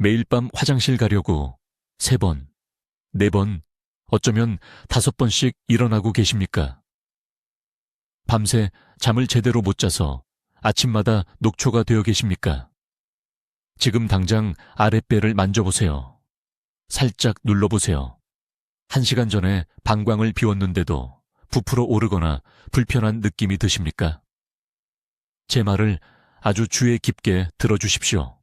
매일 밤 화장실 가려고 3번, 4번, 어쩌면 5번씩 일어나고 계십니까? 밤새 잠을 제대로 못 자서 아침마다 녹초가 되어 계십니까? 지금 당장 아랫배를 만져보세요. 살짝 눌러보세요. 1시간 전에 방광을 비웠는데도 부풀어 오르거나 불편한 느낌이 드십니까? 제 말을 아주 주의 깊게 들어주십시오.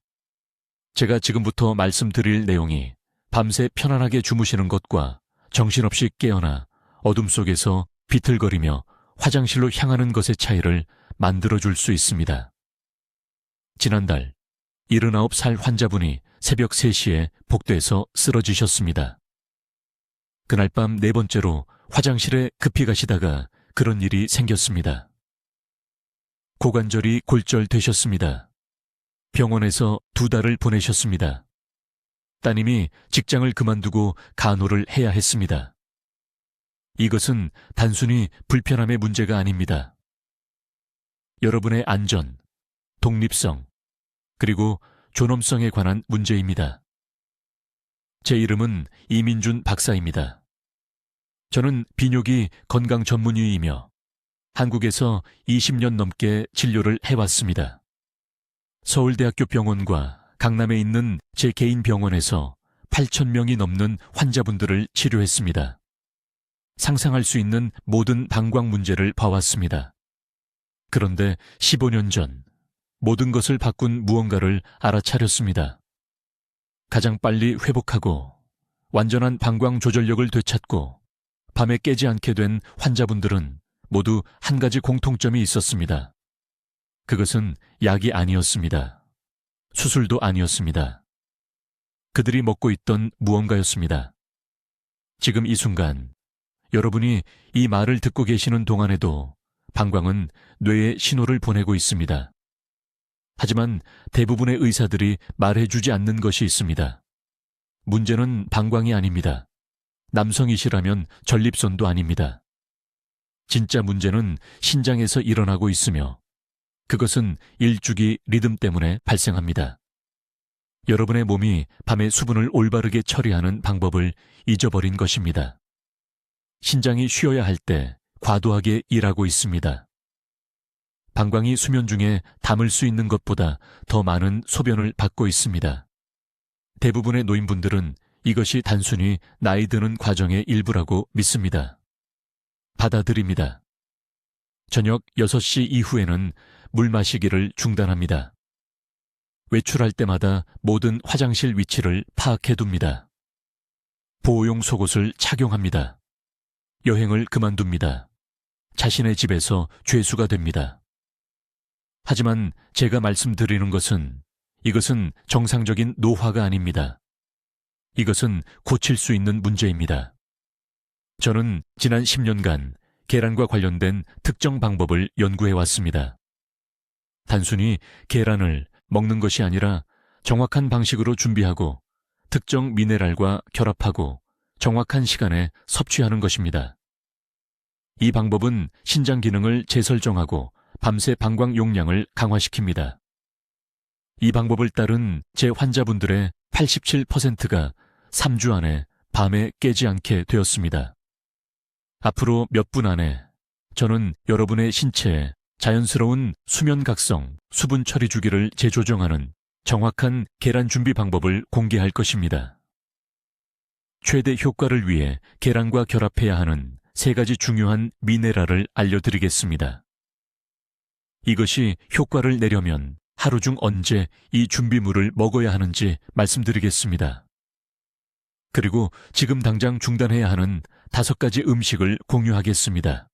제가 지금부터 말씀드릴 내용이 밤새 편안하게 주무시는 것과 정신없이 깨어나 어둠 속에서 비틀거리며 화장실로 향하는 것의 차이를 만들어줄 수 있습니다. 지난달 79살 환자분이 새벽 3시에 복도에서 쓰러지셨습니다. 그날 밤 4번째로 화장실에 급히 가시다가 그런 일이 생겼습니다. 고관절이 골절되셨습니다. 병원에서 2달을 보내셨습니다. 따님이 직장을 그만두고 간호를 해야 했습니다. 이것은 단순히 불편함의 문제가 아닙니다. 여러분의 안전, 독립성, 그리고 존엄성에 관한 문제입니다. 제 이름은 이민준 박사입니다. 저는 비뇨기 건강 전문의이며 한국에서 20년 넘게 진료를 해왔습니다. 서울대학교 병원과 강남에 있는 제 개인 병원에서 8,000명이 넘는 환자분들을 치료했습니다. 상상할 수 있는 모든 방광 문제를 봐왔습니다. 그런데 15년 전 모든 것을 바꾼 무언가를 알아차렸습니다. 가장 빨리 회복하고 완전한 방광 조절력을 되찾고 밤에 깨지 않게 된 환자분들은 모두 한 가지 공통점이 있었습니다. 그것은 약이 아니었습니다. 수술도 아니었습니다. 그들이 먹고 있던 무언가였습니다. 지금 이 순간 여러분이 이 말을 듣고 계시는 동안에도 방광은 뇌에 신호를 보내고 있습니다. 하지만 대부분의 의사들이 말해주지 않는 것이 있습니다. 문제는 방광이 아닙니다. 남성이시라면 전립선도 아닙니다. 진짜 문제는 신장에서 일어나고 있으며 그것은 일주기 리듬 때문에 발생합니다. 여러분의 몸이 밤에 수분을 올바르게 처리하는 방법을 잊어버린 것입니다. 신장이 쉬어야 할 때 과도하게 일하고 있습니다. 방광이 수면 중에 담을 수 있는 것보다 더 많은 소변을 받고 있습니다. 대부분의 노인분들은 이것이 단순히 나이 드는 과정의 일부라고 믿습니다. 받아들입니다. 저녁 6시 이후에는 물 마시기를 중단합니다. 외출할 때마다 모든 화장실 위치를 파악해둡니다. 보호용 속옷을 착용합니다. 여행을 그만둡니다. 자신의 집에서 죄수가 됩니다. 하지만 제가 말씀드리는 것은 이것은 정상적인 노화가 아닙니다. 이것은 고칠 수 있는 문제입니다. 저는 지난 10년간 계란과 관련된 특정 방법을 연구해 왔습니다. 단순히 계란을 먹는 것이 아니라 정확한 방식으로 준비하고 특정 미네랄과 결합하고 정확한 시간에 섭취하는 것입니다. 이 방법은 신장 기능을 재설정하고 밤새 방광 용량을 강화시킵니다. 이 방법을 따른 제 환자분들의 87%가 3주 안에 밤에 깨지 않게 되었습니다. 앞으로 몇 분 안에 저는 여러분의 신체에 자연스러운 수면 각성, 수분 처리 주기를 재조정하는 정확한 계란 준비 방법을 공개할 것입니다. 최대 효과를 위해 계란과 결합해야 하는 3가지 중요한 미네랄을 알려드리겠습니다. 이것이 효과를 내려면 하루 중 언제 이 준비물을 먹어야 하는지 말씀드리겠습니다. 그리고 지금 당장 중단해야 하는 5가지 음식을 공유하겠습니다.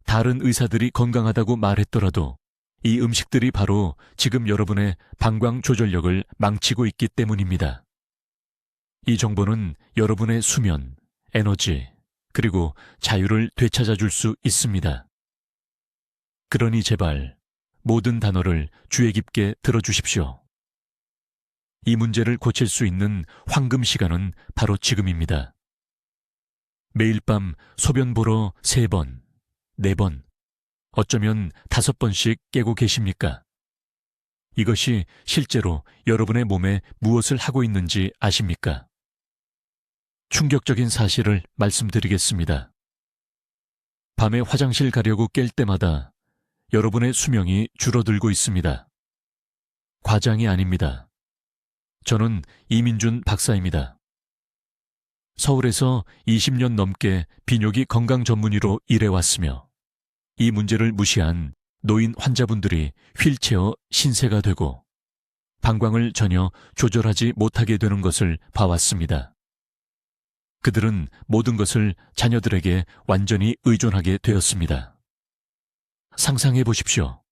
다른 의사들이 건강하다고 말했더라도 이 음식들이 바로 지금 여러분의 방광 조절력을 망치고 있기 때문입니다. 이 정보는 여러분의 수면, 에너지, 그리고 자유를 되찾아줄 수 있습니다. 그러니 제발 모든 단어를 주의 깊게 들어주십시오. 이 문제를 고칠 수 있는 황금 시간은 바로 지금입니다. 매일 밤 소변 보러 3번, 4번, 어쩌면 5번씩 깨고 계십니까? 이것이 실제로 여러분의 몸에 무엇을 하고 있는지 아십니까? 충격적인 사실을 말씀드리겠습니다. 밤에 화장실 가려고 깰 때마다 여러분의 수명이 줄어들고 있습니다. 과장이 아닙니다. 저는 이민준 박사입니다. 서울에서 20년 넘게 비뇨기 건강 전문의로 일해왔으며 이 문제를 무시한 노인 환자분들이 휠체어 신세가 되고 방광을 전혀 조절하지 못하게 되는 것을 봐왔습니다. 그들은 모든 것을 자녀들에게 완전히 의존하게 되었습니다. 상상해 보십시오.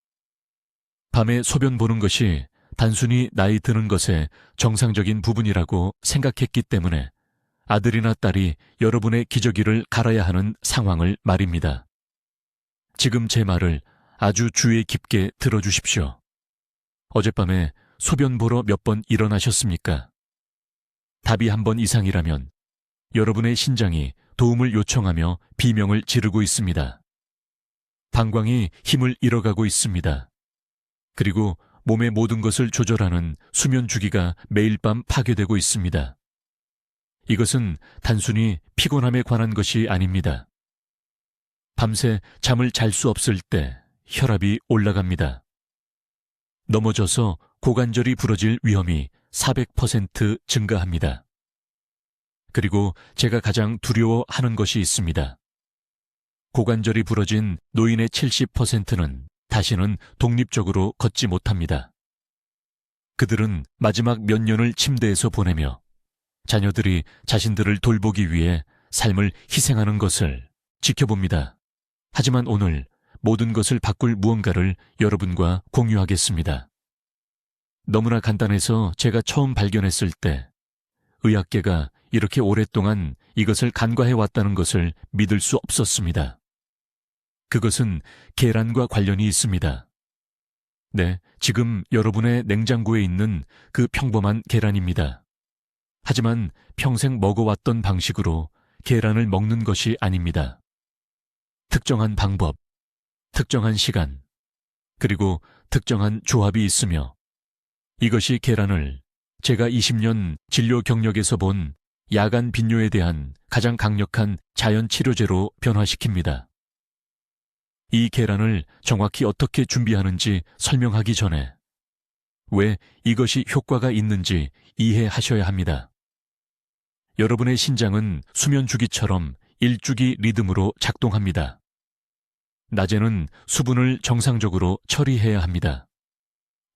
밤에 소변 보는 것이 단순히 나이 드는 것의 정상적인 부분이라고 생각했기 때문에 아들이나 딸이 여러분의 기저귀를 갈아야 하는 상황을 말입니다. 지금 제 말을 아주 주의 깊게 들어주십시오. 어젯밤에 소변 보러 몇 번 일어나셨습니까? 답이 한 번 이상이라면 여러분의 신장이 도움을 요청하며 비명을 지르고 있습니다. 방광이 힘을 잃어가고 있습니다. 그리고 몸의 모든 것을 조절하는 수면 주기가 매일 밤 파괴되고 있습니다. 이것은 단순히 피곤함에 관한 것이 아닙니다. 밤새 잠을 잘 수 없을 때 혈압이 올라갑니다. 넘어져서 고관절이 부러질 위험이 400% 증가합니다. 그리고 제가 가장 두려워하는 것이 있습니다. 고관절이 부러진 노인의 70%는 다시는 독립적으로 걷지 못합니다. 그들은 마지막 몇 년을 침대에서 보내며 자녀들이 자신들을 돌보기 위해 삶을 희생하는 것을 지켜봅니다. 하지만 오늘 모든 것을 바꿀 무언가를 여러분과 공유하겠습니다. 너무나 간단해서 제가 처음 발견했을 때 의학계가 이렇게 오랫동안 이것을 간과해 왔다는 것을 믿을 수 없었습니다. 그것은 계란과 관련이 있습니다. 네, 지금 여러분의 냉장고에 있는 그 평범한 계란입니다. 하지만 평생 먹어왔던 방식으로 계란을 먹는 것이 아닙니다. 특정한 방법, 특정한 시간, 그리고 특정한 조합이 있으며 이것이 계란을 제가 20년 진료 경력에서 본 야간 빈뇨에 대한 가장 강력한 자연 치료제로 변화시킵니다. 이 계란을 정확히 어떻게 준비하는지 설명하기 전에 왜 이것이 효과가 있는지 이해하셔야 합니다. 여러분의 신장은 수면 주기처럼 일주기 리듬으로 작동합니다. 낮에는 수분을 정상적으로 처리해야 합니다.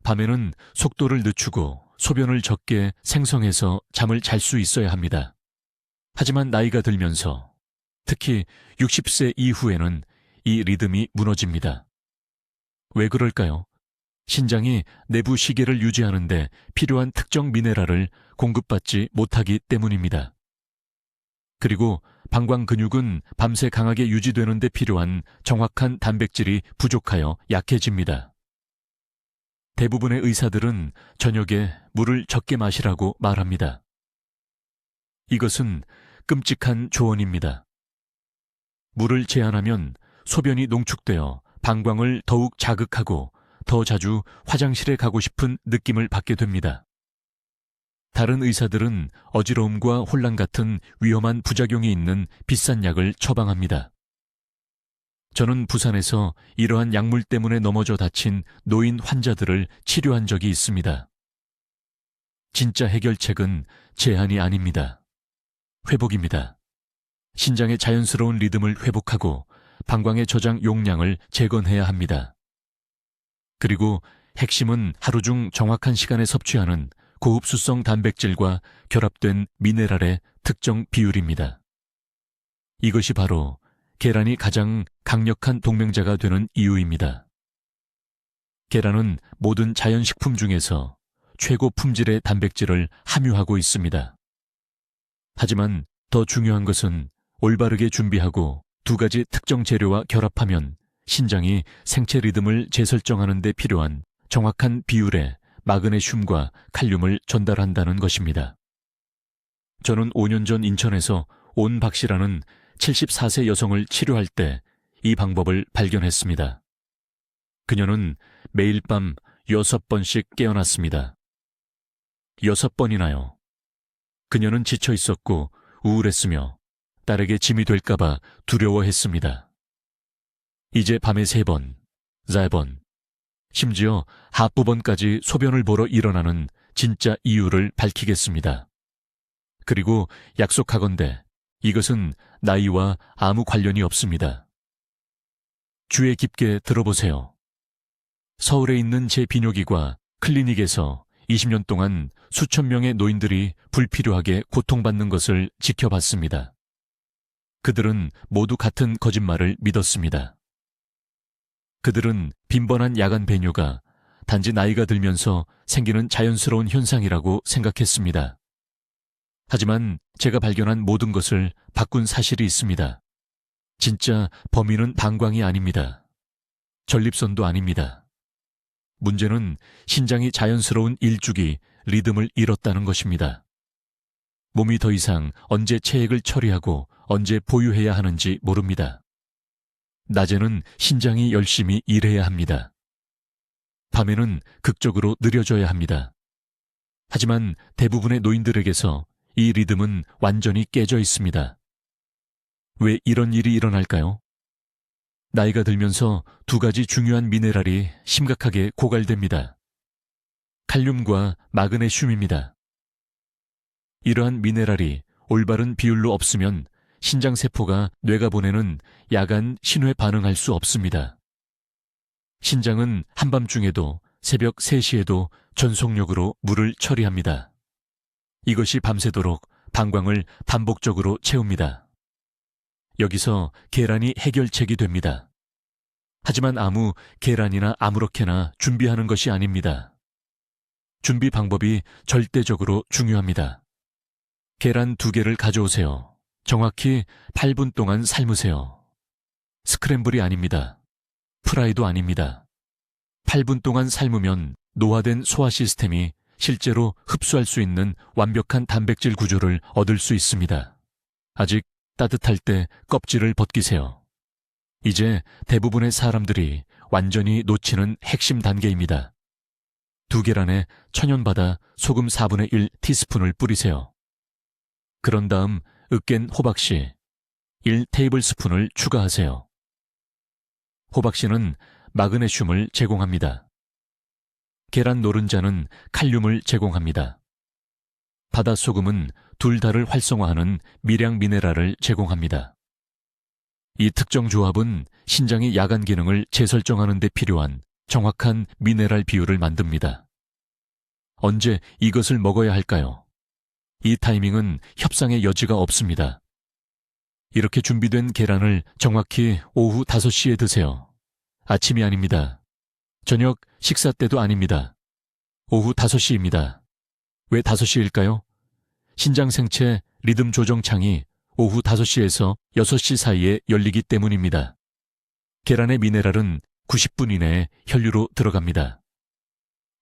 밤에는 속도를 늦추고 소변을 적게 생성해서 잠을 잘 수 있어야 합니다. 하지만 나이가 들면서 특히 60세 이후에는 이 리듬이 무너집니다. 왜 그럴까요? 신장이 내부 시계를 유지하는데 필요한 특정 미네랄을 공급받지 못하기 때문입니다. 그리고 방광 근육은 밤새 강하게 유지되는 데 필요한 정확한 단백질이 부족하여 약해집니다. 대부분의 의사들은 저녁에 물을 적게 마시라고 말합니다. 이것은 끔찍한 조언입니다. 물을 제한하면 소변이 농축되어 방광을 더욱 자극하고 더 자주 화장실에 가고 싶은 느낌을 받게 됩니다. 다른 의사들은 어지러움과 혼란 같은 위험한 부작용이 있는 비싼 약을 처방합니다. 저는 부산에서 이러한 약물 때문에 넘어져 다친 노인 환자들을 치료한 적이 있습니다. 진짜 해결책은 제한이 아닙니다. 회복입니다. 신장의 자연스러운 리듬을 회복하고 방광의 저장 용량을 재건해야 합니다. 그리고 핵심은 하루 중 정확한 시간에 섭취하는 고흡수성 단백질과 결합된 미네랄의 특정 비율입니다. 이것이 바로 계란이 가장 강력한 동맹자가 되는 이유입니다. 계란은 모든 자연식품 중에서 최고 품질의 단백질을 함유하고 있습니다. 하지만 더 중요한 것은 올바르게 준비하고 두 가지 특정 재료와 결합하면 신장이 생체 리듬을 재설정하는 데 필요한 정확한 비율의 마그네슘과 칼륨을 전달한다는 것입니다. 저는 5년 전 인천에서 온박 씨라는 74세 여성을 치료할 때 이 방법을 발견했습니다. 그녀는 매일 밤 6번씩 깨어났습니다. 6번이나요. 그녀는 지쳐 있었고 우울했으며 딸에게 짐이 될까봐 두려워했습니다. 이제 밤에 3번, 4번, 심지어 하프번까지 소변을 보러 일어나는 진짜 이유를 밝히겠습니다. 그리고 약속하건대 이것은 나이와 아무 관련이 없습니다. 귀에 깊게 들어보세요. 서울에 있는 제 비뇨기과 클리닉에서 20년 동안 수천 명의 노인들이 불필요하게 고통받는 것을 지켜봤습니다. 그들은 모두 같은 거짓말을 믿었습니다. 그들은 빈번한 야간 배뇨가 단지 나이가 들면서 생기는 자연스러운 현상이라고 생각했습니다. 하지만 제가 발견한 모든 것을 바꾼 사실이 있습니다. 진짜 범인은 방광이 아닙니다. 전립선도 아닙니다. 문제는 신장이 자연스러운 일주기, 리듬을 잃었다는 것입니다. 몸이 더 이상 언제 체액을 처리하고 언제 보유해야 하는지 모릅니다. 낮에는 신장이 열심히 일해야 합니다. 밤에는 극적으로 느려져야 합니다. 하지만 대부분의 노인들에게서 이 리듬은 완전히 깨져 있습니다. 왜 이런 일이 일어날까요? 나이가 들면서 2가지 중요한 미네랄이 심각하게 고갈됩니다. 칼륨과 마그네슘입니다. 이러한 미네랄이 올바른 비율로 없으면 신장세포가 뇌가 보내는 야간 신호에 반응할 수 없습니다. 신장은 한밤중에도 새벽 3시에도 전속력으로 물을 처리합니다. 이것이 밤새도록 방광을 반복적으로 채웁니다. 여기서 계란이 해결책이 됩니다. 하지만 아무 계란이나 아무렇게나 준비하는 것이 아닙니다. 준비 방법이 절대적으로 중요합니다. 계란 2개를 가져오세요. 정확히 8분 동안 삶으세요. 스크램블이 아닙니다. 프라이도 아닙니다. 8분 동안 삶으면 노화된 소화 시스템이 실제로 흡수할 수 있는 완벽한 단백질 구조를 얻을 수 있습니다. 아직 따뜻할 때 껍질을 벗기세요. 이제 대부분의 사람들이 완전히 놓치는 핵심 단계입니다. 2계란에 천연바다 소금 4분의 1 티스푼을 뿌리세요. 그런 다음 으깬 호박씨 1 테이블스푼을 추가하세요. 호박씨는 마그네슘을 제공합니다. 계란 노른자는 칼륨을 제공합니다. 바닷소금은 둘다를 활성화하는 미량 미네랄을 제공합니다. 이 특정 조합은 신장의 야간 기능을 재설정하는 데 필요한 정확한 미네랄 비율을 만듭니다. 언제 이것을 먹어야 할까요? 이 타이밍은 협상의 여지가 없습니다. 이렇게 준비된 계란을 정확히 오후 5시에 드세요. 아침이 아닙니다. 저녁 식사 때도 아닙니다. 오후 5시입니다. 왜 5시일까요? 신장 생체 리듬 조정 창이 오후 5시에서 6시 사이에 열리기 때문입니다. 계란의 미네랄은 90분 이내에 혈류로 들어갑니다.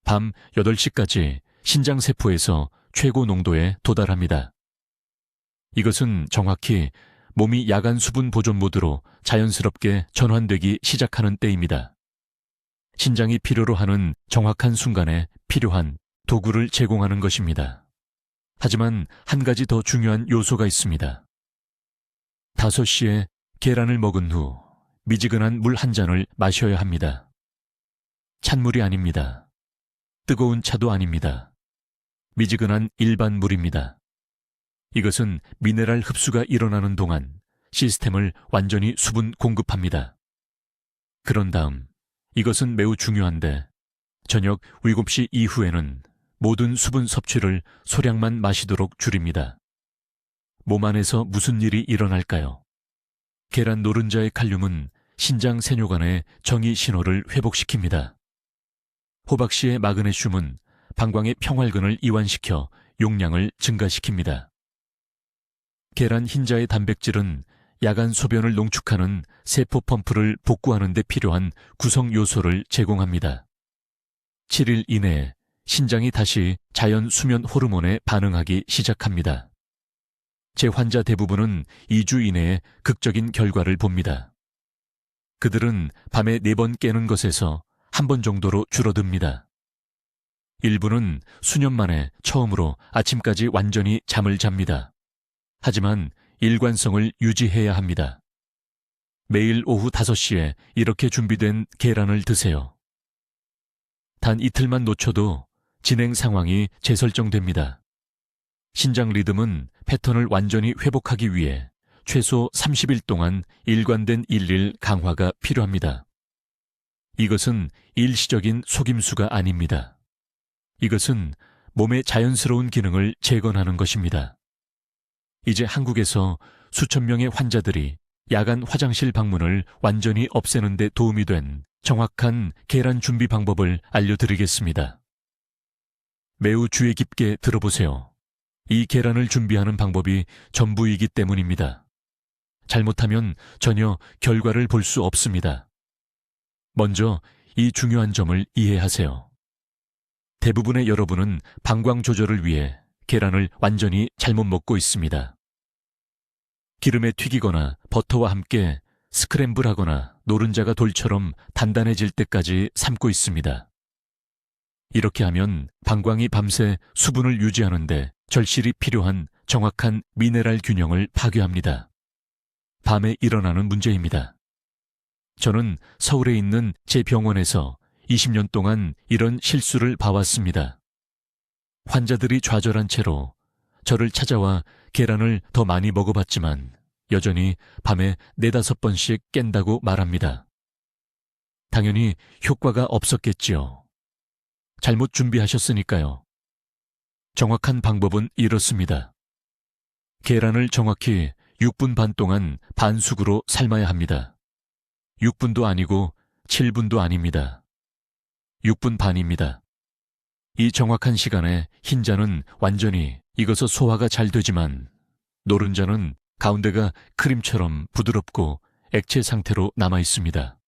밤 8시까지 신장 세포에서 최고 농도에 도달합니다. 이것은 정확히 몸이 야간 수분 보존 모드로 자연스럽게 전환되기 시작하는 때입니다. 신장이 필요로 하는 정확한 순간에 필요한 도구를 제공하는 것입니다. 하지만 한 가지 더 중요한 요소가 있습니다. 5시에 계란을 먹은 후 미지근한 물 한 잔을 마셔야 합니다. 찬물이 아닙니다. 뜨거운 차도 아닙니다. 미지근한 일반 물입니다. 이것은 미네랄 흡수가 일어나는 동안 시스템을 완전히 수분 공급합니다. 그런 다음 이것은 매우 중요한데 저녁 7시 이후에는 모든 수분 섭취를 소량만 마시도록 줄입니다. 몸 안에서 무슨 일이 일어날까요? 계란 노른자의 칼륨은 신장 세뇨관의 정의 신호를 회복시킵니다. 호박씨의 마그네슘은 방광의 평활근을 이완시켜 용량을 증가시킵니다. 계란 흰자의 단백질은 야간 소변을 농축하는 세포 펌프를 복구하는 데 필요한 구성 요소를 제공합니다. 7일 이내에 신장이 다시 자연 수면 호르몬에 반응하기 시작합니다. 제 환자 대부분은 2주 이내에 극적인 결과를 봅니다. 그들은 밤에 4번 깨는 것에서 1번 정도로 줄어듭니다. 일부는 수년 만에 처음으로 아침까지 완전히 잠을 잡니다. 하지만 일관성을 유지해야 합니다. 매일 오후 5시에 이렇게 준비된 계란을 드세요. 단 이틀만 놓쳐도 진행 상황이 재설정됩니다. 신장 리듬은 패턴을 완전히 회복하기 위해 최소 30일 동안 일관된 일일 강화가 필요합니다. 이것은 일시적인 속임수가 아닙니다. 이것은 몸의 자연스러운 기능을 재건하는 것입니다. 이제 한국에서 수천 명의 환자들이 야간 화장실 방문을 완전히 없애는 데 도움이 된 정확한 계란 준비 방법을 알려드리겠습니다. 매우 주의 깊게 들어보세요. 이 계란을 준비하는 방법이 전부이기 때문입니다. 잘못하면 전혀 결과를 볼 수 없습니다. 먼저 이 중요한 점을 이해하세요. 대부분의 여러분은 방광 조절을 위해 계란을 완전히 잘못 먹고 있습니다. 기름에 튀기거나 버터와 함께 스크램블하거나 노른자가 돌처럼 단단해질 때까지 삶고 있습니다. 이렇게 하면 방광이 밤새 수분을 유지하는데 절실히 필요한 정확한 미네랄 균형을 파괴합니다. 밤에 일어나는 문제입니다. 저는 서울에 있는 제 병원에서 20년 동안 이런 실수를 봐왔습니다. 환자들이 좌절한 채로 저를 찾아와 계란을 더 많이 먹어봤지만 여전히 밤에 4-5번씩 깬다고 말합니다. 당연히 효과가 없었겠지요. 잘못 준비하셨으니까요. 정확한 방법은 이렇습니다. 계란을 정확히 6분 반 동안 반숙으로 삶아야 합니다. 6분도 아니고 7분도 아닙니다. 6분 반입니다. 이 정확한 시간에 흰자는 완전히 익어서 소화가 잘 되지만 노른자는 가운데가 크림처럼 부드럽고 액체 상태로 남아 있습니다.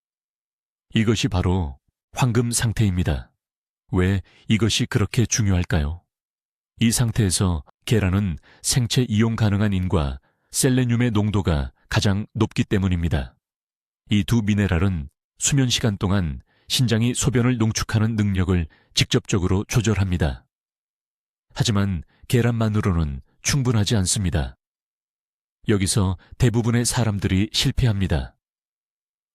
이것이 바로 황금 상태입니다. 왜 이것이 그렇게 중요할까요? 이 상태에서 계란은 생체 이용 가능한 인과 셀레늄의 농도가 가장 높기 때문입니다. 이 두 미네랄은 수면 시간 동안 신장이 소변을 농축하는 능력을 직접적으로 조절합니다. 하지만 계란만으로는 충분하지 않습니다. 여기서 대부분의 사람들이 실패합니다.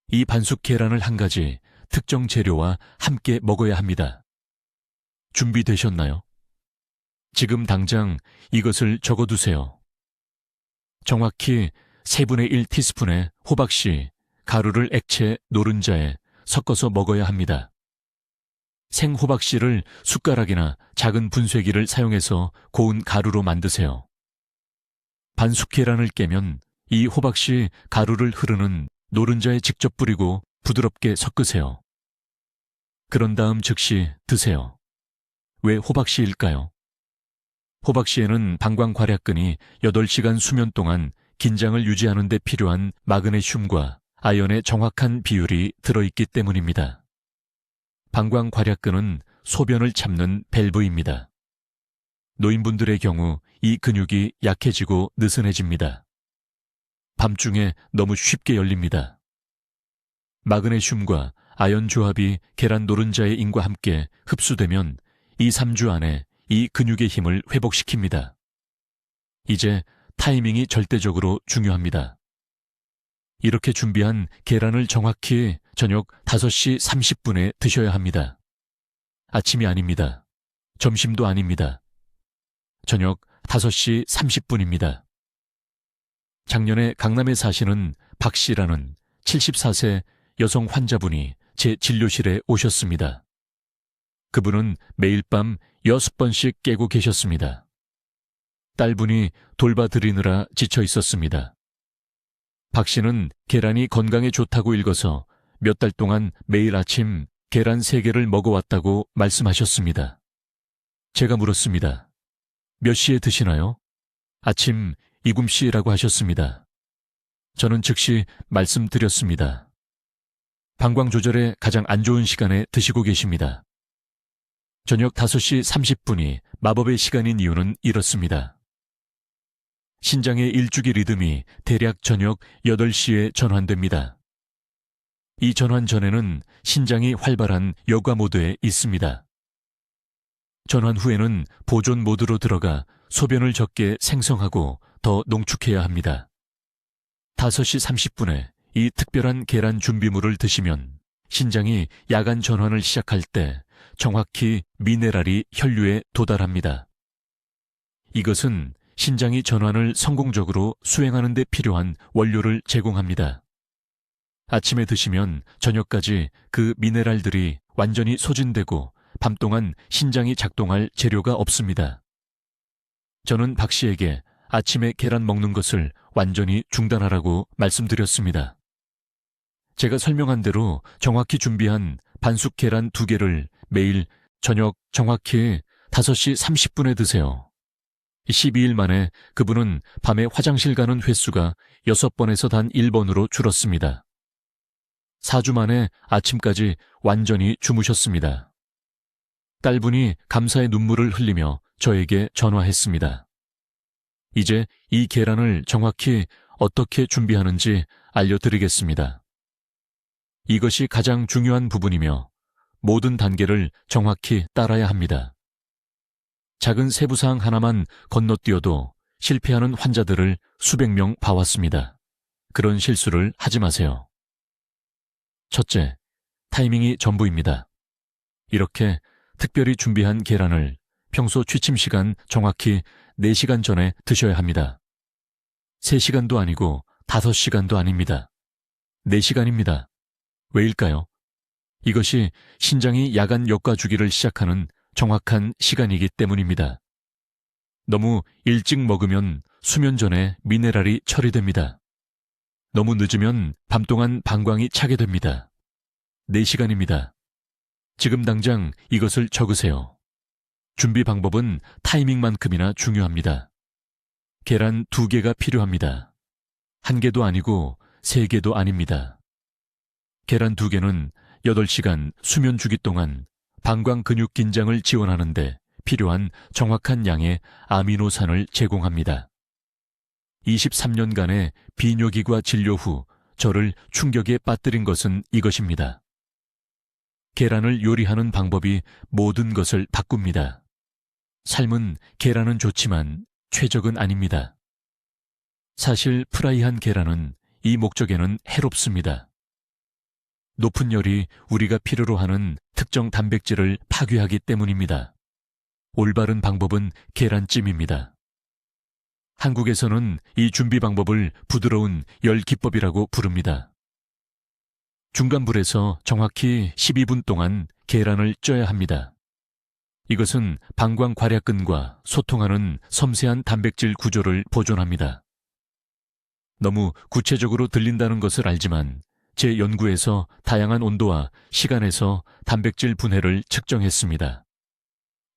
이 반숙 계란을 한 가지 특정 재료와 함께 먹어야 합니다. 준비되셨나요? 지금 당장 이것을 적어두세요. 정확히 1/4 티스푼의 호박씨, 가루를 액체 노른자에 섞어서 먹어야 합니다. 생호박씨를 숟가락이나 작은 분쇄기를 사용해서 고운 가루로 만드세요. 반숙 계란을 깨면 이 호박씨 가루를 흐르는 노른자에 직접 뿌리고 부드럽게 섞으세요. 그런 다음 즉시 드세요. 왜 호박씨일까요? 호박씨에는 방광활약근이 8시간 수면 동안 긴장을 유지하는 데 필요한 마그네슘과 아연의 정확한 비율이 들어있기 때문입니다. 방광활약근은 소변을 참는 밸브입니다. 노인분들의 경우 이 근육이 약해지고 느슨해집니다. 밤중에 너무 쉽게 열립니다. 마그네슘과 아연 조합이 계란 노른자의 인과 함께 흡수되면 2-3주 안에 이 근육의 힘을 회복시킵니다. 이제 타이밍이 절대적으로 중요합니다. 이렇게 준비한 계란을 정확히 저녁 5시 30분에 드셔야 합니다. 아침이 아닙니다. 점심도 아닙니다. 저녁 5시 30분입니다. 작년에 강남에 사시는 박 씨라는 74세 여성 환자분이 제 진료실에 오셨습니다. 그분은 매일 밤 6번씩 깨고 계셨습니다. 딸분이 돌봐드리느라 지쳐 있었습니다. 박 씨는 계란이 건강에 좋다고 읽어서 몇 달 동안 매일 아침 계란 3개를 먹어왔다고 말씀하셨습니다. 제가 물었습니다. 몇 시에 드시나요? 아침 7시라고 하셨습니다. 저는 즉시 말씀드렸습니다. 방광 조절에 가장 안 좋은 시간에 드시고 계십니다. 저녁 5시 30분이 마법의 시간인 이유는 이렇습니다. 신장의 일주기 리듬이 대략 저녁 8시에 전환됩니다. 이 전환 전에는 신장이 활발한 여가 모드에 있습니다. 전환 후에는 보존 모드로 들어가 소변을 적게 생성하고 더 농축해야 합니다. 5시 30분에 이 특별한 계란 준비물을 드시면 신장이 야간 전환을 시작할 때 정확히 미네랄이 혈류에 도달합니다. 이것은 신장이 전환을 성공적으로 수행하는 데 필요한 원료를 제공합니다. 아침에 드시면 저녁까지 그 미네랄들이 완전히 소진되고 밤 동안 신장이 작동할 재료가 없습니다. 저는 박 씨에게 아침에 계란 먹는 것을 완전히 중단하라고 말씀드렸습니다. 제가 설명한 대로 정확히 준비한 반숙 계란 2개를 매일 저녁 정확히 5시 30분에 드세요. 12일 만에 그분은 밤에 화장실 가는 횟수가 6번에서 단 1번으로 줄었습니다. 4주 만에 아침까지 완전히 주무셨습니다. 딸분이 감사의 눈물을 흘리며 저에게 전화했습니다. 이제 이 계란을 정확히 어떻게 준비하는지 알려드리겠습니다. 이것이 가장 중요한 부분이며 모든 단계를 정확히 따라야 합니다. 작은 세부사항 하나만 건너뛰어도 실패하는 환자들을 수백 명 봐왔습니다. 그런 실수를 하지 마세요. 첫째, 타이밍이 전부입니다. 이렇게 특별히 준비한 계란을 평소 취침 시간 정확히 4시간 전에 드셔야 합니다. 3시간도 아니고 5시간도 아닙니다. 4시간입니다. 왜일까요? 이것이 신장이 야간 역과주기를 시작하는 정확한 시간이기 때문입니다. 너무 일찍 먹으면 수면 전에 미네랄이 처리됩니다. 너무 늦으면 밤 동안 방광이 차게 됩니다. 4시간입니다. 지금 당장 이것을 적으세요. 준비 방법은 타이밍만큼이나 중요합니다. 계란 2개가 필요합니다. 1개도 아니고 3개도 아닙니다. 계란 2개는 8시간 수면 주기 동안 방광 근육 긴장을 지원하는데 필요한 정확한 양의 아미노산을 제공합니다. 23년간의 비뇨기과 진료 후 저를 충격에 빠뜨린 것은 이것입니다. 계란을 요리하는 방법이 모든 것을 바꿉니다. 삶은 계란은 좋지만 최적은 아닙니다. 사실 프라이한 계란은 이 목적에는 해롭습니다. 높은 열이 우리가 필요로 하는 특정 단백질을 파괴하기 때문입니다. 올바른 방법은 계란찜입니다. 한국에서는 이 준비 방법을 부드러운 열 기법이라고 부릅니다. 중간불에서 정확히 12분 동안 계란을 쪄야 합니다. 이것은 방광 괄약근과 소통하는 섬세한 단백질 구조를 보존합니다. 너무 구체적으로 들린다는 것을 알지만 제 연구에서 다양한 온도와 시간에서 단백질 분해를 측정했습니다.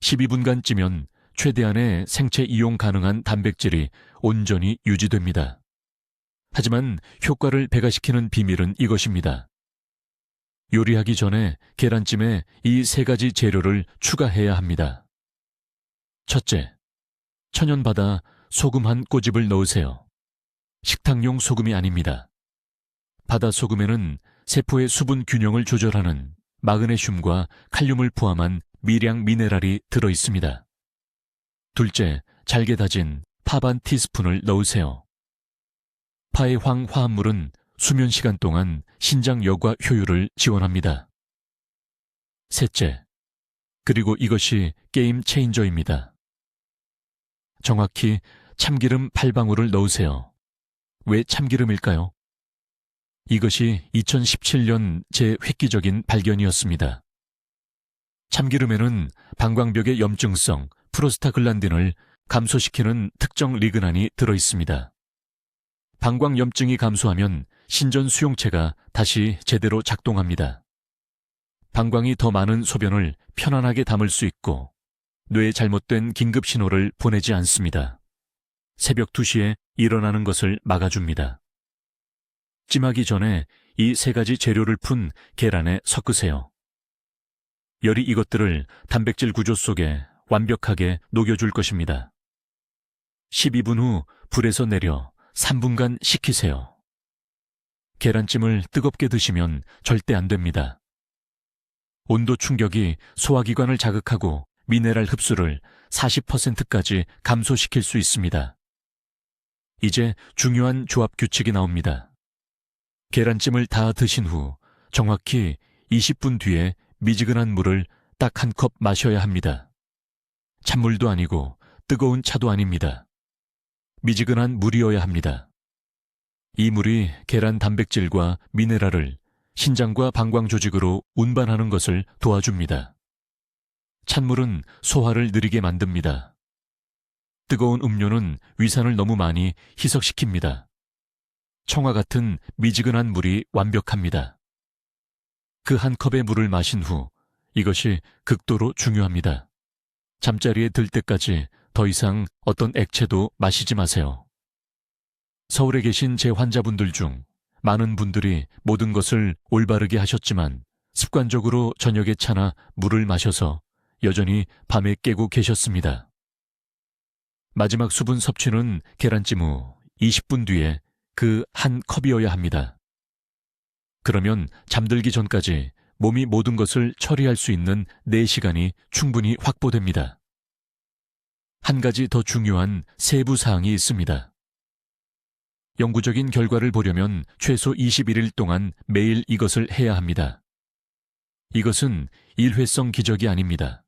12분간 찌면 최대한의 생체 이용 가능한 단백질이 온전히 유지됩니다. 하지만 효과를 배가시키는 비밀은 이것입니다. 요리하기 전에 계란찜에 이 3가지 재료를 추가해야 합니다. 첫째, 천연바다 소금 한 꼬집을 넣으세요. 식탁용 소금이 아닙니다. 바다 소금에는 세포의 수분 균형을 조절하는 마그네슘과 칼륨을 포함한 미량 미네랄이 들어 있습니다. 둘째, 잘게 다진 파 반 티스푼을 넣으세요. 파의 황화합물은 수면 시간 동안 신장 여과 효율을 지원합니다. 셋째, 그리고 이것이 게임 체인저입니다. 정확히 참기름 8방울을 넣으세요. 왜 참기름일까요? 이것이 2017년 제 획기적인 발견이었습니다. 참기름에는 방광벽의 염증성 프로스타글란딘을 감소시키는 특정 리그난이 들어있습니다. 방광염증이 감소하면 신전 수용체가 다시 제대로 작동합니다. 방광이 더 많은 소변을 편안하게 담을 수 있고 뇌에 잘못된 긴급 신호를 보내지 않습니다. 새벽 2시에 일어나는 것을 막아줍니다. 찜하기 전에 이 3가지 재료를 푼 계란에 섞으세요. 열이 이것들을 단백질 구조 속에 완벽하게 녹여줄 것입니다. 12분 후 불에서 내려 3분간 식히세요. 계란찜을 뜨겁게 드시면 절대 안 됩니다. 온도 충격이 소화기관을 자극하고 미네랄 흡수를 40%까지 감소시킬 수 있습니다. 이제 중요한 조합 규칙이 나옵니다. 계란찜을 다 드신 후 정확히 20분 뒤에 미지근한 물을 딱 한 컵 마셔야 합니다. 찬물도 아니고 뜨거운 차도 아닙니다. 미지근한 물이어야 합니다. 이 물이 계란 단백질과 미네랄을 신장과 방광 조직으로 운반하는 것을 도와줍니다. 찬물은 소화를 느리게 만듭니다. 뜨거운 음료는 위산을 너무 많이 희석시킵니다. 청아 같은 미지근한 물이 완벽합니다. 그 한 컵의 물을 마신 후 이것이 극도로 중요합니다. 잠자리에 들 때까지 더 이상 어떤 액체도 마시지 마세요. 서울에 계신 제 환자분들 중 많은 분들이 모든 것을 올바르게 하셨지만 습관적으로 저녁에 차나 물을 마셔서 여전히 밤에 깨고 계셨습니다. 마지막 수분 섭취는 계란찜 후 20분 뒤에 그 한 컵이어야 합니다. 그러면 잠들기 전까지 몸이 모든 것을 처리할 수 있는 4시간이 충분히 확보됩니다. 한 가지 더 중요한 세부 사항이 있습니다. 영구적인 결과를 보려면 최소 21일 동안 매일 이것을 해야 합니다. 이것은 일회성 기적이 아닙니다.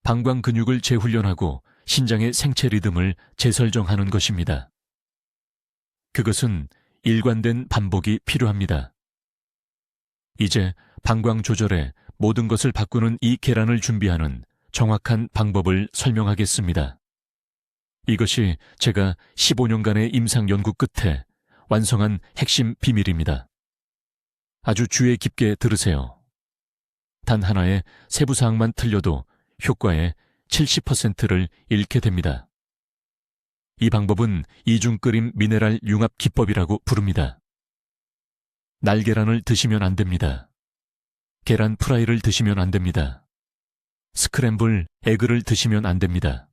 방광 근육을 재훈련하고 신장의 생체 리듬을 재설정하는 것입니다. 그것은 일관된 반복이 필요합니다. 이제 방광 조절에 모든 것을 바꾸는 이 계란을 준비하는 정확한 방법을 설명하겠습니다. 이것이 제가 15년간의 임상 연구 끝에 완성한 핵심 비밀입니다. 아주 주의 깊게 들으세요. 단 하나의 세부사항만 틀려도 효과의 70%를 잃게 됩니다. 이 방법은 이중 끓임 미네랄 융합 기법이라고 부릅니다. 날계란을 드시면 안 됩니다. 계란 프라이를 드시면 안 됩니다. 스크램블 에그를 드시면 안 됩니다.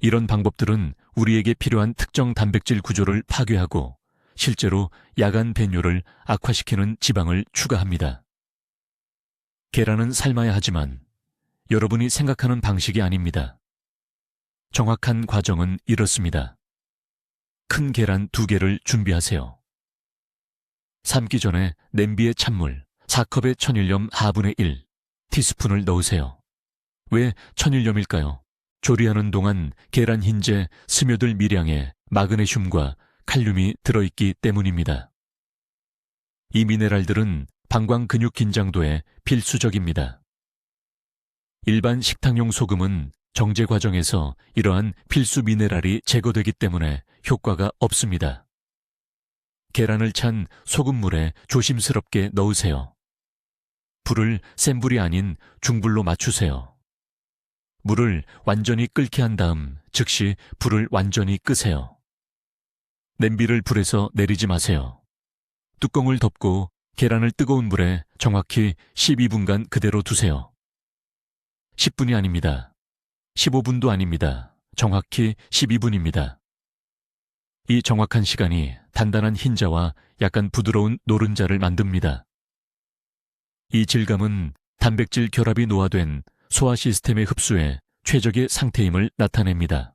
이런 방법들은 우리에게 필요한 특정 단백질 구조를 파괴하고 실제로 야간 배뇨를 악화시키는 지방을 추가합니다. 계란은 삶아야 하지만 여러분이 생각하는 방식이 아닙니다. 정확한 과정은 이렇습니다. 큰 계란 2개를 준비하세요. 삶기 전에 냄비에 찬물 4컵에 천일염 4분의 1 티스푼을 넣으세요. 왜 천일염일까요? 조리하는 동안 계란 흰재 스며들 미량의 마그네슘과 칼륨이 들어있기 때문입니다. 이 미네랄들은 방광 근육 긴장도에 필수적입니다. 일반 식탁용 소금은 정제 과정에서 이러한 필수 미네랄이 제거되기 때문에 효과가 없습니다. 계란을 찬 소금물에 조심스럽게 넣으세요. 불을 센 불이 아닌 중불로 맞추세요. 물을 완전히 끓게 한 다음 즉시 불을 완전히 끄세요. 냄비를 불에서 내리지 마세요. 뚜껑을 덮고 계란을 뜨거운 물에 정확히 12분간 그대로 두세요. 10분이 아닙니다. 15분도 아닙니다. 정확히 12분입니다. 이 정확한 시간이 단단한 흰자와 약간 부드러운 노른자를 만듭니다. 이 질감은 단백질 결합이 노화된 소화 시스템의 흡수에 최적의 상태임을 나타냅니다.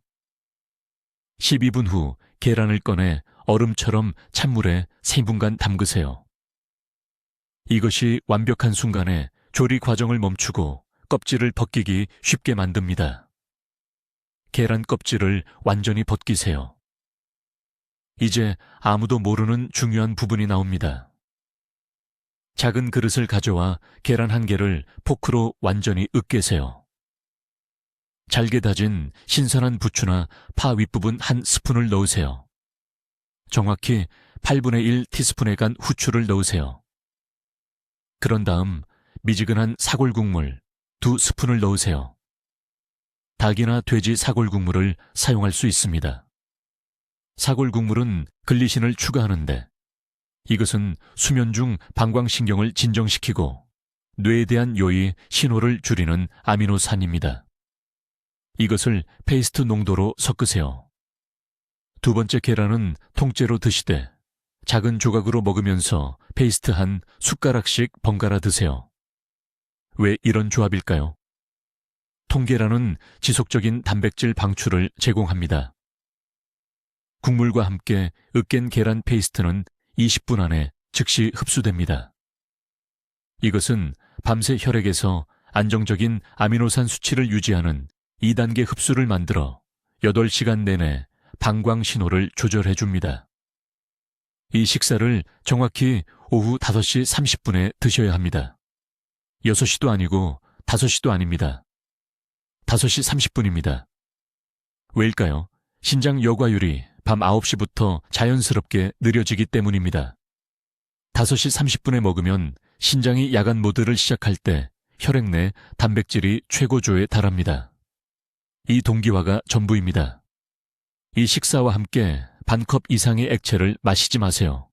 12분 후 계란을 꺼내 얼음처럼 찬물에 3분간 담그세요. 이것이 완벽한 순간에 조리 과정을 멈추고 껍질을 벗기기 쉽게 만듭니다. 계란 껍질을 완전히 벗기세요. 이제 아무도 모르는 중요한 부분이 나옵니다. 작은 그릇을 가져와 계란 1개를 포크로 완전히 으깨세요. 잘게 다진 신선한 부추나 파 윗부분 1스푼을 넣으세요. 정확히 8분의 1 티스푼에 간 후추를 넣으세요. 그런 다음 미지근한 사골국물 2스푼을 넣으세요. 닭이나 돼지 사골국물을 사용할 수 있습니다. 사골국물은 글리신을 추가하는데 이것은 수면 중 방광신경을 진정시키고 뇌에 대한 요의 신호를 줄이는 아미노산입니다. 이것을 페이스트 농도로 섞으세요. 2번째 계란은 통째로 드시되 작은 조각으로 먹으면서 페이스트 한 숟가락씩 번갈아 드세요. 왜 이런 조합일까요? 통계라는 지속적인 단백질 방출을 제공합니다. 국물과 함께 으깬 계란 페이스트는 20분 안에 즉시 흡수됩니다. 이것은 밤새 혈액에서 안정적인 아미노산 수치를 유지하는 2단계 흡수를 만들어 8시간 내내 방광 신호를 조절해 줍니다. 이 식사를 정확히 오후 5시 30분에 드셔야 합니다. 6시도 아니고 5시도 아닙니다. 5시 30분입니다. 왜일까요? 신장 여과율이 밤 9시부터 자연스럽게 느려지기 때문입니다. 5시 30분에 먹으면 신장이 야간 모드를 시작할 때 혈액 내 단백질이 최고조에 달합니다. 이 동기화가 전부입니다. 이 식사와 함께 반컵 이상의 액체를 마시지 마세요.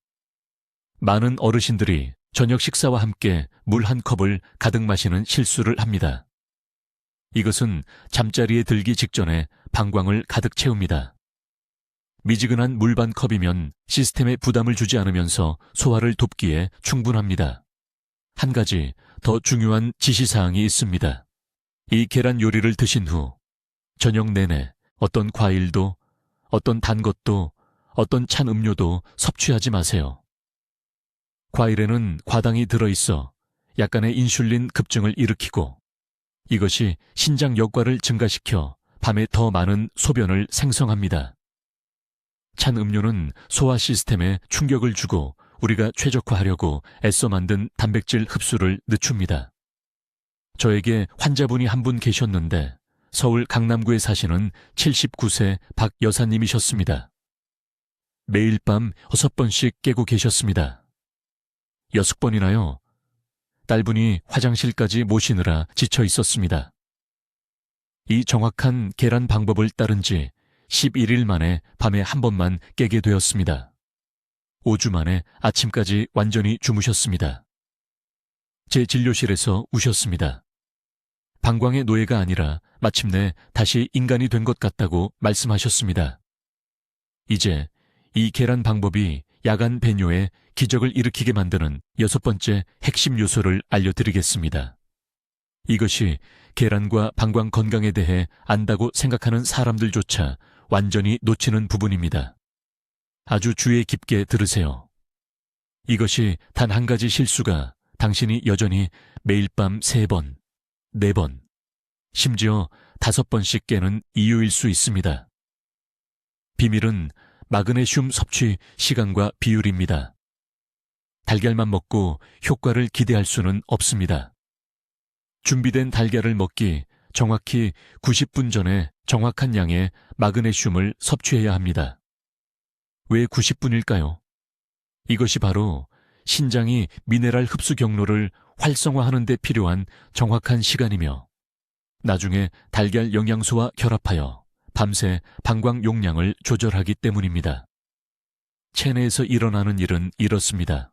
많은 어르신들이 저녁 식사와 함께 물 한 컵을 가득 마시는 실수를 합니다. 이것은 잠자리에 들기 직전에 방광을 가득 채웁니다. 미지근한 물 반 컵이면 시스템에 부담을 주지 않으면서 소화를 돕기에 충분합니다. 한 가지 더 중요한 지시사항이 있습니다. 이 계란 요리를 드신 후 저녁 내내 어떤 과일도, 어떤 단 것도, 어떤 찬 음료도 섭취하지 마세요. 과일에는 과당이 들어있어 약간의 인슐린 급증을 일으키고 이것이 신장 역과를 증가시켜 밤에 더 많은 소변을 생성합니다. 찬 음료는 소화 시스템에 충격을 주고 우리가 최적화하려고 애써 만든 단백질 흡수를 늦춥니다. 저에게 환자분이 한 분 계셨는데 서울 강남구에 사시는 79세 박 여사님이셨습니다. 매일 밤 6번씩 깨고 계셨습니다. 6번이나요? 딸분이 화장실까지 모시느라 지쳐 있었습니다. 이 정확한 계란 방법을 따른 지 11일 만에 밤에 한 번만 깨게 되었습니다. 5주 만에 아침까지 완전히 주무셨습니다. 제 진료실에서 우셨습니다. 방광의 노예가 아니라 마침내 다시 인간이 된 것 같다고 말씀하셨습니다. 이제 이 계란 방법이 야간 배뇨에 기적을 일으키게 만드는 6번째 핵심 요소를 알려드리겠습니다. 이것이 계란과 방광 건강에 대해 안다고 생각하는 사람들조차 완전히 놓치는 부분입니다. 아주 주의 깊게 들으세요. 이것이 단 한 가지 실수가 당신이 여전히 매일 밤 3번, 4번, 심지어 5번씩 깨는 이유일 수 있습니다. 비밀은 마그네슘 섭취 시간과 비율입니다. 달걀만 먹고 효과를 기대할 수는 없습니다. 준비된 달걀을 먹기 정확히 90분 전에 정확한 양의 마그네슘을 섭취해야 합니다. 왜 90분일까요? 이것이 바로 신장이 미네랄 흡수 경로를 활성화하는 데 필요한 정확한 시간이며 나중에 달걀 영양소와 결합하여 밤새 방광 용량을 조절하기 때문입니다. 체내에서 일어나는 일은 이렇습니다.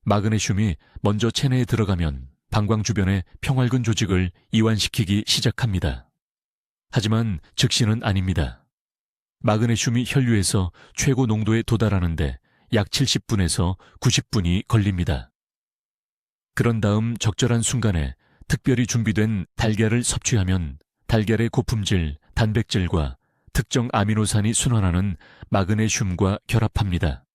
마그네슘이 먼저 체내에 들어가면 방광 주변의 평활근 조직을 이완시키기 시작합니다. 하지만 즉시는 아닙니다. 마그네슘이 혈류에서 최고 농도에 도달하는데 약 70분에서 90분이 걸립니다. 그런 다음 적절한 순간에 특별히 준비된 달걀을 섭취하면 달걀의 고품질, 단백질과 특정 아미노산이 순환하는 마그네슘과 결합합니다.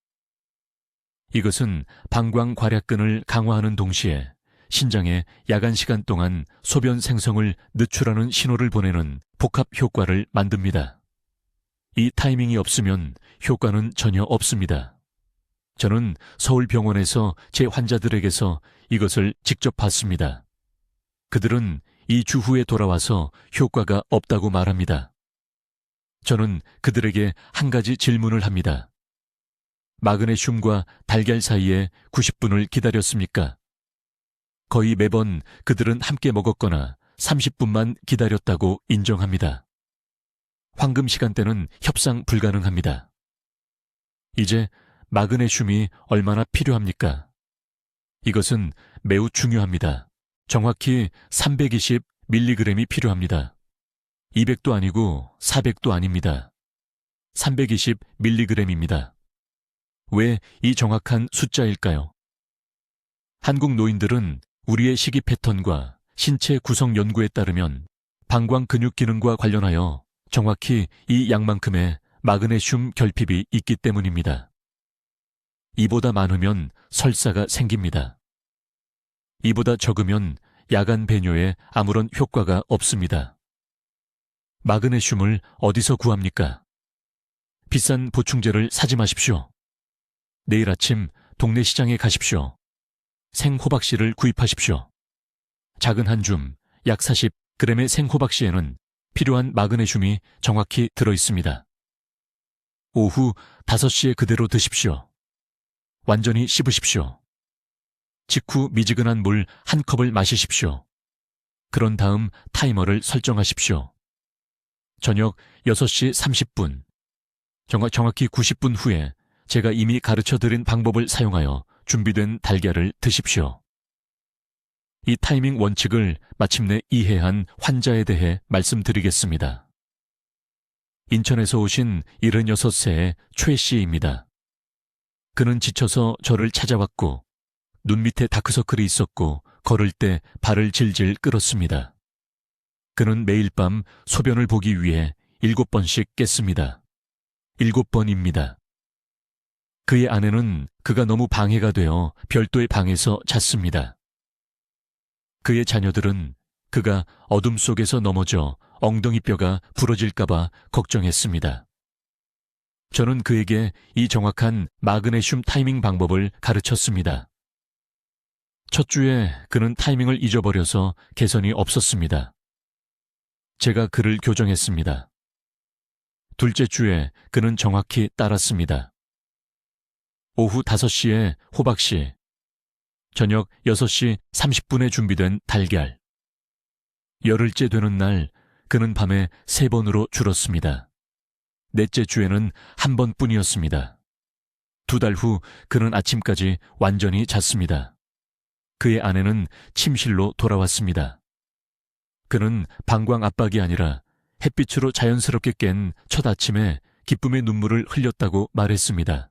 이것은 방광 괄약근을 강화하는 동시에 신장에 야간 시간 동안 소변 생성을 늦추라는 신호를 보내는 복합 효과를 만듭니다. 이 타이밍이 없으면 효과는 전혀 없습니다. 저는 서울병원에서 제 환자들에게서 이것을 직접 봤습니다. 그들은 2주 후에 돌아와서 효과가 없다고 말합니다. 저는 그들에게 한 가지 질문을 합니다. 마그네슘과 달걀 사이에 90분을 기다렸습니까? 거의 매번 그들은 함께 먹었거나 30분만 기다렸다고 인정합니다. 황금 시간대는 협상 불가능합니다. 이제 마그네슘이 얼마나 필요합니까? 이것은 매우 중요합니다. 정확히 320mg이 필요합니다. 200도 아니고 400도 아닙니다. 320mg입니다. 왜 이 정확한 숫자일까요? 한국 노인들은 우리의 식이 패턴과 신체 구성 연구에 따르면 방광 근육 기능과 관련하여 정확히 이 양만큼의 마그네슘 결핍이 있기 때문입니다. 이보다 많으면 설사가 생깁니다. 이보다 적으면 야간 배뇨에 아무런 효과가 없습니다. 마그네슘을 어디서 구합니까? 비싼 보충제를 사지 마십시오. 내일 아침 동네 시장에 가십시오. 생호박씨를 구입하십시오. 작은 한 줌, 약 40g의 생호박씨에는 필요한 마그네슘이 정확히 들어있습니다. 오후 5시에 그대로 드십시오. 완전히 씹으십시오. 직후 미지근한 물 한 컵을 마시십시오. 그런 다음 타이머를 설정하십시오. 저녁 6시 30분, 정확히 90분 후에 제가 이미 가르쳐드린 방법을 사용하여 준비된 달걀을 드십시오. 이 타이밍 원칙을 마침내 이해한 환자에 대해 말씀드리겠습니다. 인천에서 오신 76세의 최 씨입니다. 그는 지쳐서 저를 찾아왔고 눈 밑에 다크서클이 있었고 걸을 때 발을 질질 끌었습니다. 그는 매일 밤 소변을 보기 위해 7번씩 깼습니다. 7번입니다. 그의 아내는 그가 너무 방해가 되어 별도의 방에서 잤습니다. 그의 자녀들은 그가 어둠 속에서 넘어져 엉덩이뼈가 부러질까봐 걱정했습니다. 저는 그에게 이 정확한 마그네슘 타이밍 방법을 가르쳤습니다. 첫 주에 그는 타이밍을 잊어버려서 개선이 없었습니다. 제가 그를 교정했습니다. 둘째 주에 그는 정확히 따랐습니다. 오후 5시에 호박씨, 저녁 6시 30분에 준비된 달걀. 열흘째 되는 날 그는 밤에 3번으로 줄었습니다. 넷째 주에는 1번뿐이었습니다. 2달 후 그는 아침까지 완전히 잤습니다. 그의 아내는 침실로 돌아왔습니다. 그는 방광 압박이 아니라 햇빛으로 자연스럽게 깬 첫 아침에 기쁨의 눈물을 흘렸다고 말했습니다.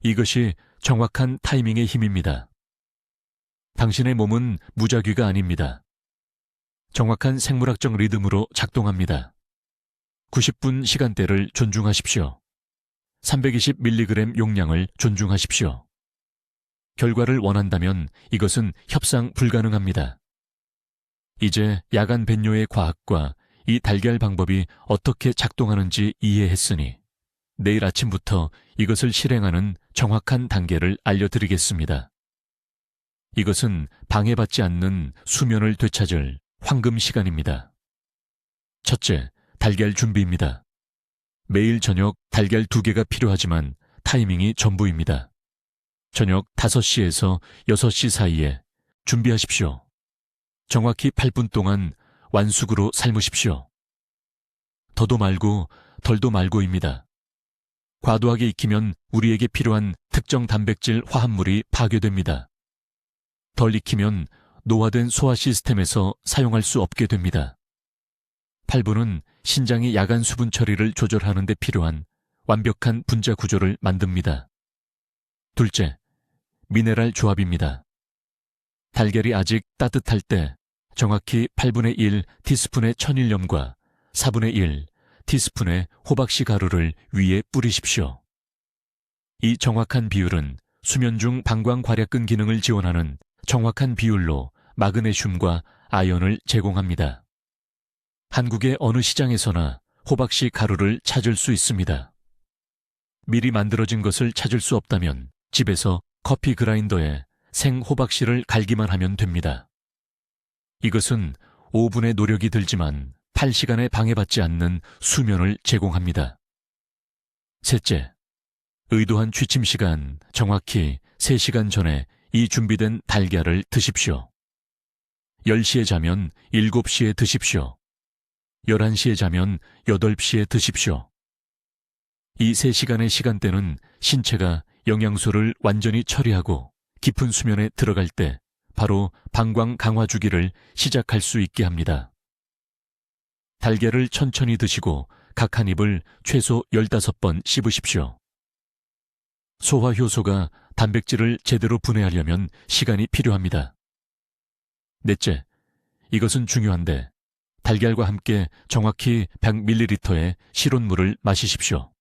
이것이 정확한 타이밍의 힘입니다. 당신의 몸은 무작위가 아닙니다. 정확한 생물학적 리듬으로 작동합니다. 90분 시간대를 존중하십시오. 320mg 용량을 존중하십시오. 결과를 원한다면 이것은 협상 불가능합니다. 이제 야간 벤뇨의 과학과 이 달걀 방법이 어떻게 작동하는지 이해했으니 내일 아침부터 이것을 실행하는 정확한 단계를 알려드리겠습니다. 이것은 방해받지 않는 수면을 되찾을 황금 시간입니다. 첫째, 달걀 준비입니다. 매일 저녁 달걀 2개가 필요하지만 타이밍이 전부입니다. 저녁 5시에서 6시 사이에 준비하십시오. 정확히 8분 동안 완숙으로 삶으십시오. 더도 말고 덜도 말고입니다. 과도하게 익히면 우리에게 필요한 특정 단백질 화합물이 파괴됩니다. 덜 익히면 노화된 소화 시스템에서 사용할 수 없게 됩니다. 8분은 신장이 야간 수분 처리를 조절하는 데 필요한 완벽한 분자 구조를 만듭니다. 둘째, 미네랄 조합입니다. 달걀이 아직 따뜻할 때 정확히 8분의 1 티스푼의 천일염과 4분의 1 티스푼의 호박씨 가루를 위에 뿌리십시오. 이 정확한 비율은 수면 중 방광 괄약근 기능을 지원하는 정확한 비율로 마그네슘과 아연을 제공합니다. 한국의 어느 시장에서나 호박씨 가루를 찾을 수 있습니다. 미리 만들어진 것을 찾을 수 없다면 집에서 커피 그라인더에 생 호박씨를 갈기만 하면 됩니다. 이것은 5분의 노력이 들지만 8시간에 방해받지 않는 수면을 제공합니다. 셋째, 의도한 취침 시간 정확히 3시간 전에 이 준비된 달걀을 드십시오. 10시에 자면 7시에 드십시오. 11시에 자면 8시에 드십시오. 이 3시간의 시간대는 신체가 영양소를 완전히 처리하고 깊은 수면에 들어갈 때 바로 방광 강화 주기를 시작할 수 있게 합니다. 달걀을 천천히 드시고 각 한 입을 최소 15번 씹으십시오. 소화 효소가 단백질을 제대로 분해하려면 시간이 필요합니다. 넷째, 이것은 중요한데 달걀과 함께 정확히 100ml의 실온물을 마시십시오.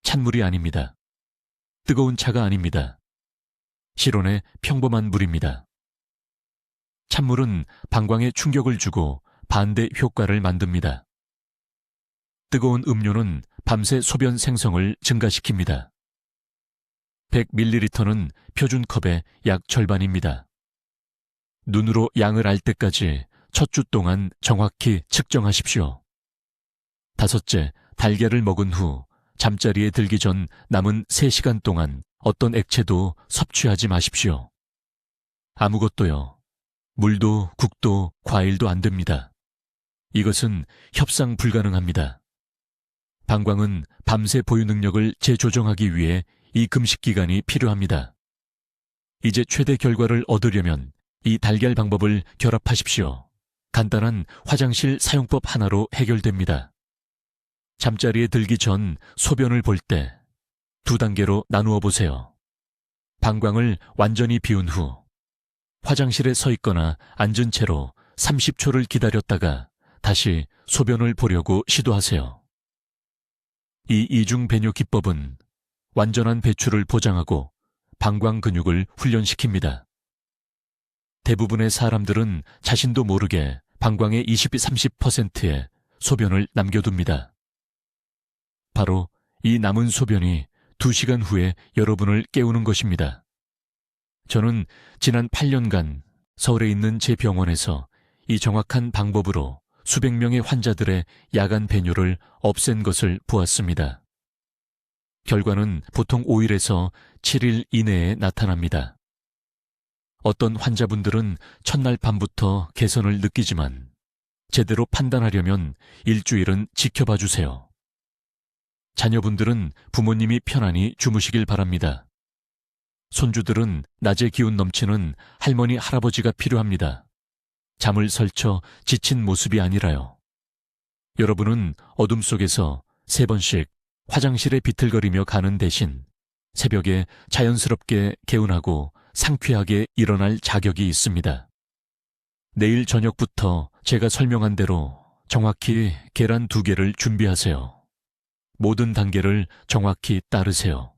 찬물이 아닙니다. 뜨거운 차가 아닙니다. 실온의 평범한 물입니다. 찬물은 방광에 충격을 주고 반대 효과를 만듭니다. 뜨거운 음료는 밤새 소변 생성을 증가시킵니다. 100ml는 표준컵의 약 절반입니다. 눈으로 양을 알 때까지 첫 주 동안 정확히 측정하십시오. 5째, 달걀을 먹은 후 잠자리에 들기 전 남은 3시간 동안 어떤 액체도 섭취하지 마십시오. 아무것도요. 물도, 국도, 과일도 안 됩니다. 이것은 협상 불가능합니다. 방광은 밤새 보유 능력을 재조정하기 위해 이 금식 기간이 필요합니다. 이제 최대 결과를 얻으려면 이 달걀 방법을 결합하십시오. 간단한 화장실 사용법 하나로 해결됩니다. 잠자리에 들기 전 소변을 볼 때 2단계로 나누어 보세요. 방광을 완전히 비운 후 화장실에 서 있거나 앉은 채로 30초를 기다렸다가 다시 소변을 보려고 시도하세요. 이 이중 배뇨 기법은 완전한 배출을 보장하고 방광 근육을 훈련시킵니다. 대부분의 사람들은 자신도 모르게 방광의 20-30%의 소변을 남겨둡니다. 바로 이 남은 소변이 2시간 후에 여러분을 깨우는 것입니다. 저는 지난 8년간 서울에 있는 제 병원에서 이 정확한 방법으로 수백 명의 환자들의 야간 배뇨를 없앤 것을 보았습니다. 결과는 보통 5일에서 7일 이내에 나타납니다. 어떤 환자분들은 첫날 밤부터 개선을 느끼지만 제대로 판단하려면 일주일은 지켜봐 주세요. 자녀분들은 부모님이 편안히 주무시길 바랍니다. 손주들은 낮에 기운 넘치는 할머니, 할아버지가 필요합니다. 잠을 설쳐 지친 모습이 아니라요. 여러분은 어둠 속에서 3번씩 화장실에 비틀거리며 가는 대신 새벽에 자연스럽게 개운하고 상쾌하게 일어날 자격이 있습니다. 내일 저녁부터 제가 설명한 대로 정확히 계란 2개를 준비하세요. 모든 단계를 정확히 따르세요.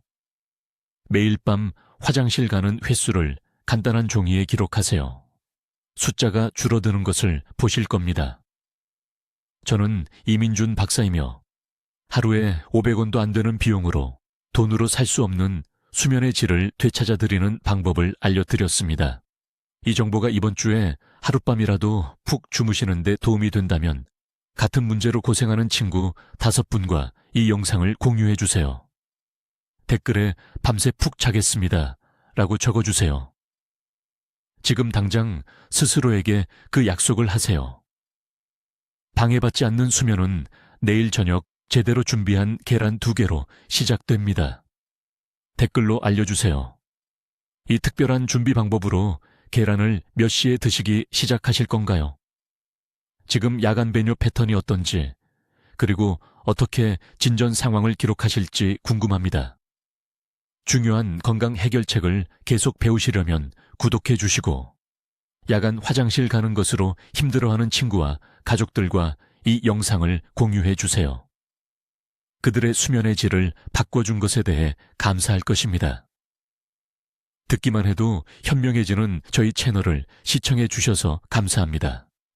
매일 밤 화장실 가는 횟수를 간단한 종이에 기록하세요. 숫자가 줄어드는 것을 보실 겁니다. 저는 이민준 박사이며 하루에 500원도 안 되는 비용으로 돈으로 살 수 없는 수면의 질을 되찾아드리는 방법을 알려드렸습니다. 이 정보가 이번 주에 하룻밤이라도 푹 주무시는데 도움이 된다면 같은 문제로 고생하는 친구 5분과 이 영상을 공유해 주세요. 댓글에 밤새 푹 자겠습니다 라고 적어주세요. 지금 당장 스스로에게 그 약속을 하세요. 방해받지 않는 수면은 내일 저녁 제대로 준비한 계란 2개로 시작됩니다. 댓글로 알려주세요. 이 특별한 준비 방법으로 계란을 몇 시에 드시기 시작하실 건가요? 지금 야간 배뇨 패턴이 어떤지, 그리고 어떻게 진전 상황을 기록하실지 궁금합니다. 중요한 건강 해결책을 계속 배우시려면 구독해 주시고, 야간 화장실 가는 것으로 힘들어하는 친구와 가족들과 이 영상을 공유해 주세요. 그들의 수면의 질을 바꿔준 것에 대해 감사할 것입니다. 듣기만 해도 현명해지는 저희 채널을 시청해 주셔서 감사합니다.